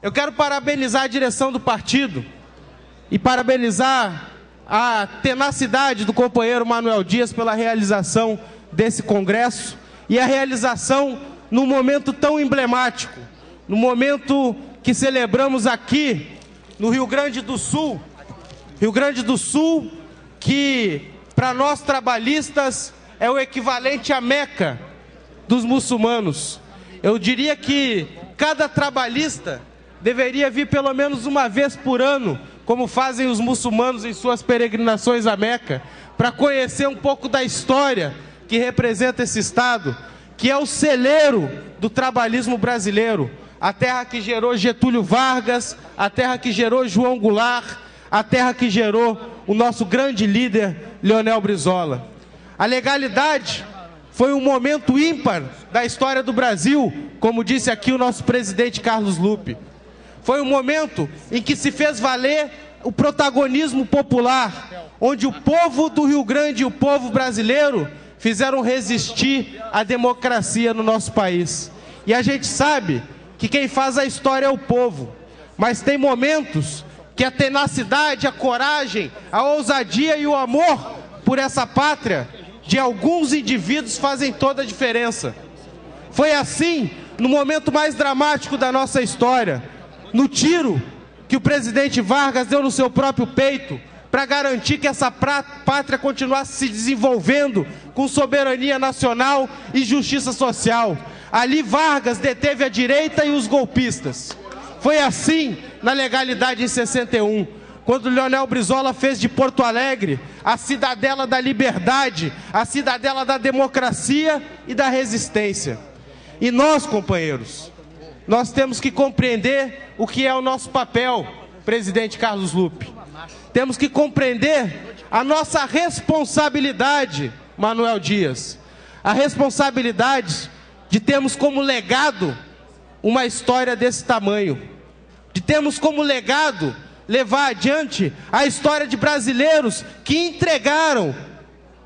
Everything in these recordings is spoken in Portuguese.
Eu quero parabenizar a direção do partido e parabenizar a tenacidade do companheiro Manuel Dias pela realização desse congresso e a realização num momento tão emblemático, no momento que celebramos aqui no Rio Grande do Sul, que para nós trabalhistas é o equivalente à Meca dos muçulmanos. Eu diria que cada trabalhista deveria vir pelo menos uma vez por ano, como fazem os muçulmanos em suas peregrinações à Meca, para conhecer um pouco da história que representa esse estado, que é o celeiro do trabalhismo brasileiro, a terra que gerou Getúlio Vargas, a terra que gerou João Goulart, a terra que gerou o nosso grande líder, Leonel Brizola. A legalidade foi um momento ímpar da história do Brasil, como disse aqui o nosso presidente Carlos Lupe. Foi um momento em que se fez valer o protagonismo popular, onde o povo do Rio Grande e o povo brasileiro fizeram resistir à democracia no nosso país. E a gente sabe que quem faz a história é o povo, mas tem momentos que a tenacidade, a coragem, a ousadia e o amor por essa pátria de alguns indivíduos fazem toda a diferença. Foi assim no momento mais dramático da nossa história, no tiro que o presidente Vargas deu no seu próprio peito para garantir que essa pátria continuasse se desenvolvendo com soberania nacional e justiça social. Ali Vargas deteve a direita e os golpistas. Foi assim na legalidade em 61, quando Leonel Brizola fez de Porto Alegre a cidadela da liberdade, a cidadela da democracia e da resistência. E nós, companheiros, nós temos que compreender o que é o nosso papel, presidente Carlos Lupe. Temos que compreender a nossa responsabilidade, Manuel Dias. A responsabilidade de termos como legado uma história desse tamanho. De termos como legado levar adiante a história de brasileiros que entregaram.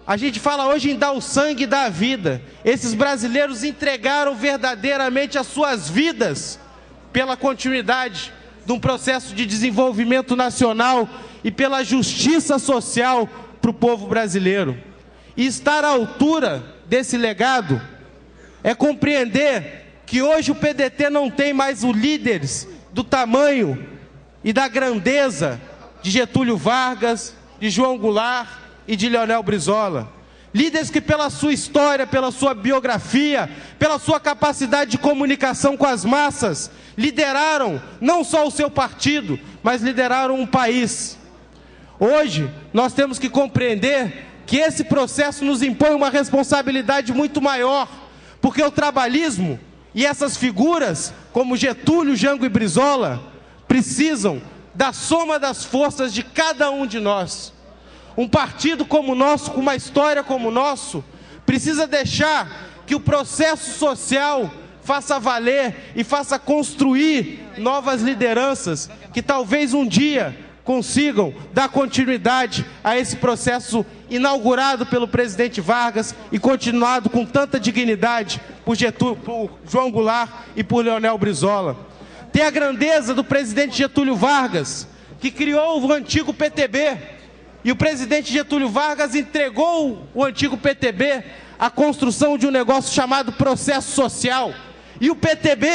A gente fala hoje em dar o sangue e dar a vida. Esses brasileiros entregaram verdadeiramente as suas vidas pela continuidade de um processo de desenvolvimento nacional e pela justiça social para o povo brasileiro. E estar à altura desse legado é compreender que hoje o PDT não tem mais os líderes do tamanho e da grandeza de Getúlio Vargas, de João Goulart e de Leonel Brizola. Líderes que pela sua história, pela sua biografia, pela sua capacidade de comunicação com as massas, lideraram não só o seu partido, mas lideraram um país. Hoje, nós temos que compreender que esse processo nos impõe uma responsabilidade muito maior, porque o trabalhismo e essas figuras, como Getúlio, Jango e Brizola, precisam da soma das forças de cada um de nós. Um partido como o nosso, com uma história como o nosso, precisa deixar que o processo social faça valer e faça construir novas lideranças que talvez um dia consigam dar continuidade a esse processo inaugurado pelo presidente Vargas e continuado com tanta dignidade por João Goulart e por Leonel Brizola. Tem a grandeza do presidente Getúlio Vargas, que criou o antigo PTB, e o presidente Getúlio Vargas entregou o antigo PTB à construção de um negócio chamado processo social. E o PTB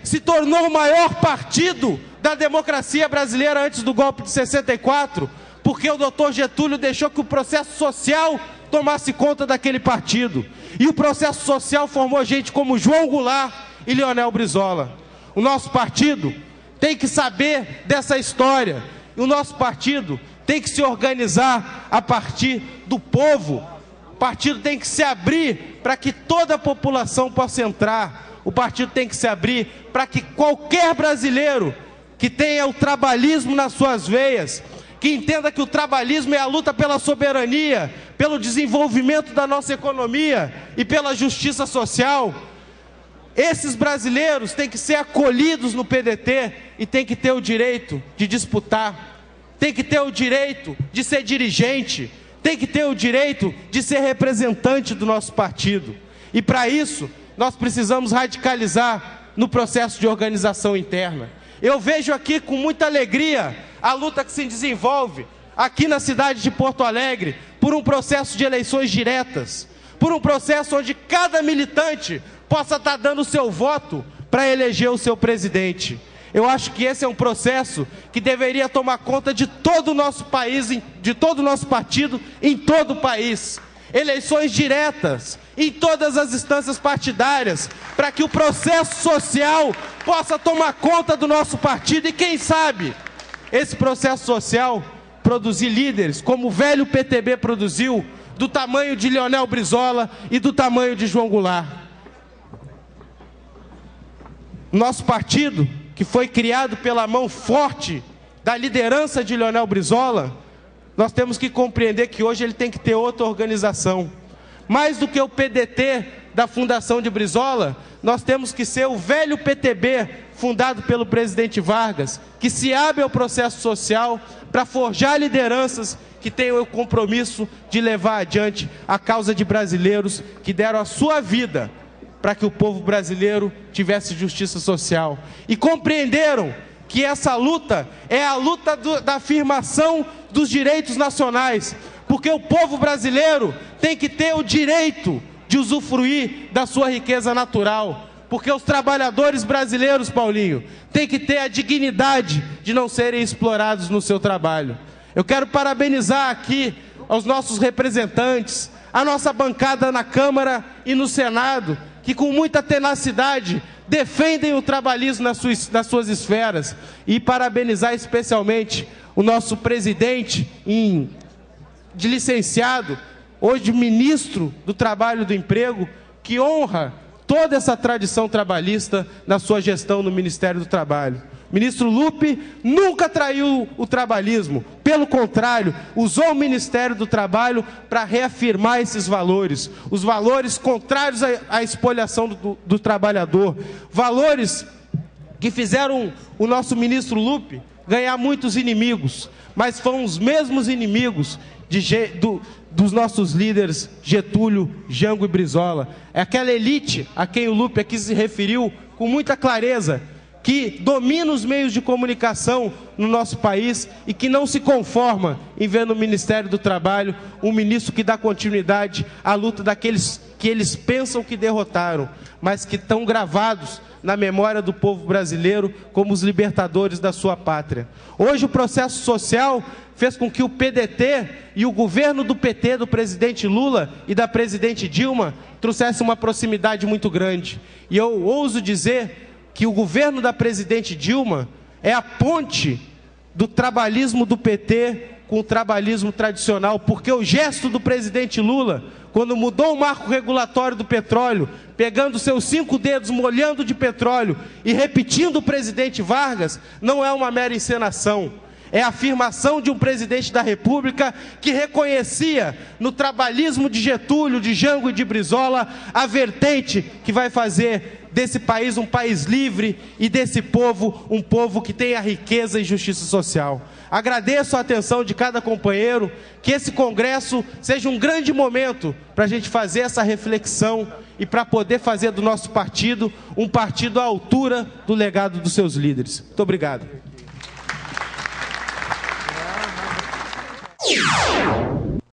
se tornou o maior partido da democracia brasileira antes do golpe de 64, porque o doutor Getúlio deixou que o processo social tomasse conta daquele partido. E o processo social formou gente como João Goulart e Leonel Brizola. O nosso partido tem que saber dessa história. E o nosso partido tem que se organizar a partir do povo. O partido tem que se abrir para que toda a população possa entrar. O partido tem que se abrir para que qualquer brasileiro que tenha o trabalhismo nas suas veias, que entenda que o trabalhismo é a luta pela soberania, pelo desenvolvimento da nossa economia e pela justiça social. Esses brasileiros têm que ser acolhidos no PDT e têm que ter o direito de disputar, tem que ter o direito de ser dirigente, tem que ter o direito de ser representante do nosso partido. E para isso, nós precisamos radicalizar no processo de organização interna. Eu vejo aqui com muita alegria a luta que se desenvolve aqui na cidade de Porto Alegre por um processo de eleições diretas, por um processo onde cada militante possa estar dando o seu voto para eleger o seu presidente. Eu acho que esse é um processo que deveria tomar conta de todo o nosso país, de todo o nosso partido, em todo o país. Eleições diretas em todas as instâncias partidárias, para que o processo social possa tomar conta do nosso partido e, quem sabe, esse processo social produzir líderes, como o velho PTB produziu, do tamanho de Leonel Brizola e do tamanho de João Goulart. Nosso partido, que foi criado pela mão forte da liderança de Leonel Brizola, nós temos que compreender que hoje ele tem que ter outra organização. Mais do que o PDT da Fundação de Brizola, nós temos que ser o velho PTB fundado pelo presidente Vargas, que se abre ao processo social para forjar lideranças que tenham o compromisso de levar adiante a causa de brasileiros que deram a sua vida para que o povo brasileiro tivesse justiça social. E compreenderam que essa luta é a luta da afirmação dos direitos nacionais, porque o povo brasileiro tem que ter o direito de usufruir da sua riqueza natural, porque os trabalhadores brasileiros, Paulinho, têm que ter a dignidade de não serem explorados no seu trabalho. Eu quero parabenizar aqui aos nossos representantes, a nossa bancada na Câmara e no Senado, que com muita tenacidade defendem o trabalhismo nas suas esferas, e parabenizar especialmente o nosso presidente de licenciado, hoje ministro do Trabalho e do Emprego, que honra toda essa tradição trabalhista na sua gestão no Ministério do Trabalho. O ministro Lupe nunca traiu o trabalhismo, pelo contrário, usou o Ministério do Trabalho para reafirmar esses valores, os valores contrários à espoliação do trabalhador, valores que fizeram o nosso ministro Lupe ganhar muitos inimigos, mas foram os mesmos inimigos dos nossos líderes Getúlio, Jango e Brizola. É aquela elite a quem o Lupe aqui se referiu com muita clareza, que domina os meios de comunicação no nosso país e que não se conforma em ver no Ministério do Trabalho um ministro que dá continuidade à luta daqueles que eles pensam que derrotaram, mas que estão gravados na memória do povo brasileiro como os libertadores da sua pátria. Hoje o processo social fez com que o PDT e o governo do PT, do presidente Lula e da presidente Dilma, trouxessem uma proximidade muito grande. E eu ouso dizer que o governo da presidente Dilma é a ponte do trabalhismo do PT com o trabalhismo tradicional, porque o gesto do presidente Lula, quando mudou o marco regulatório do petróleo, pegando seus 5 dedos, molhando de petróleo e repetindo o presidente Vargas, não é uma mera encenação. É a afirmação de um presidente da República que reconhecia no trabalhismo de Getúlio, de Jango e de Brizola a vertente que vai fazer desse país um país livre e desse povo um povo que tenha riqueza e justiça social. Agradeço a atenção de cada companheiro, que esse congresso seja um grande momento para a gente fazer essa reflexão e para poder fazer do nosso partido um partido à altura do legado dos seus líderes. Muito obrigado.